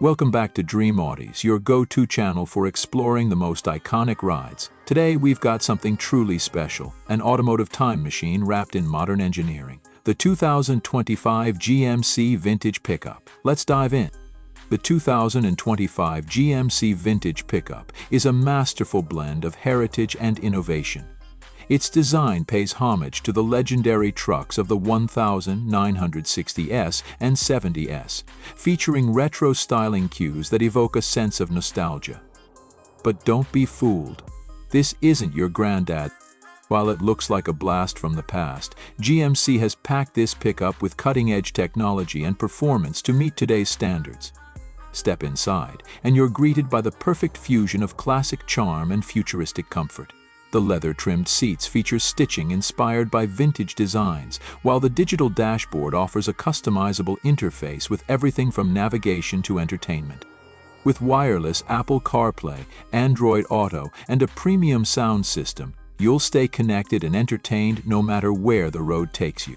Welcome back to Dream Audis, your go-to channel for exploring the most iconic rides. Today we've got something truly special, an automotive time machine wrapped in modern engineering. The 2025 GMC Vintage Pickup. Let's dive in. The 2025 GMC Vintage Pickup is a masterful blend of heritage and innovation. Its design pays homage to the legendary trucks of the 1960s and 70s, featuring retro styling cues that evoke a sense of nostalgia. But don't be fooled. This isn't your granddad. While it looks like a blast from the past, GMC has packed this pickup with cutting-edge technology and performance to meet today's standards. Step inside, and you're greeted by the perfect fusion of classic charm and futuristic comfort. The leather-trimmed seats feature stitching inspired by vintage designs, while the digital dashboard offers a customizable interface with everything from navigation to entertainment. With wireless Apple CarPlay, Android Auto, and a premium sound system, you'll stay connected and entertained no matter where the road takes you.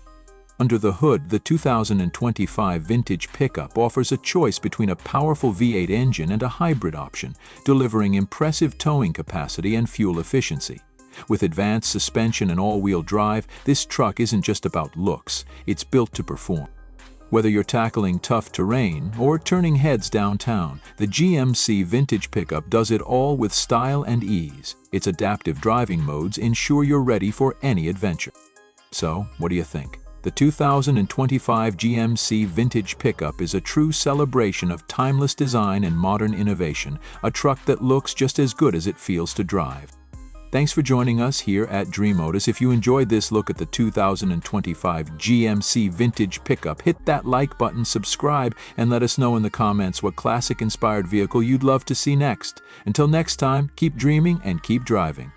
Under the hood, the 2025 Vintage Pickup offers a choice between a powerful V8 engine and a hybrid option, delivering impressive towing capacity and fuel efficiency. With advanced suspension and all-wheel drive, this truck isn't just about looks, it's built to perform. Whether you're tackling tough terrain or turning heads downtown, the GMC Vintage Pickup does it all with style and ease. Its adaptive driving modes ensure you're ready for any adventure. So, what do you think? The 2025 GMC Vintage Pickup is a true celebration of timeless design and modern innovation, a truck that looks just as good as it feels to drive. Thanks for joining us here at Dream Audis. If you enjoyed this look at the 2025 GMC Vintage Pickup, hit that like button, subscribe, and let us know in the comments what classic-inspired vehicle you'd love to see next. Until next time, keep dreaming and keep driving.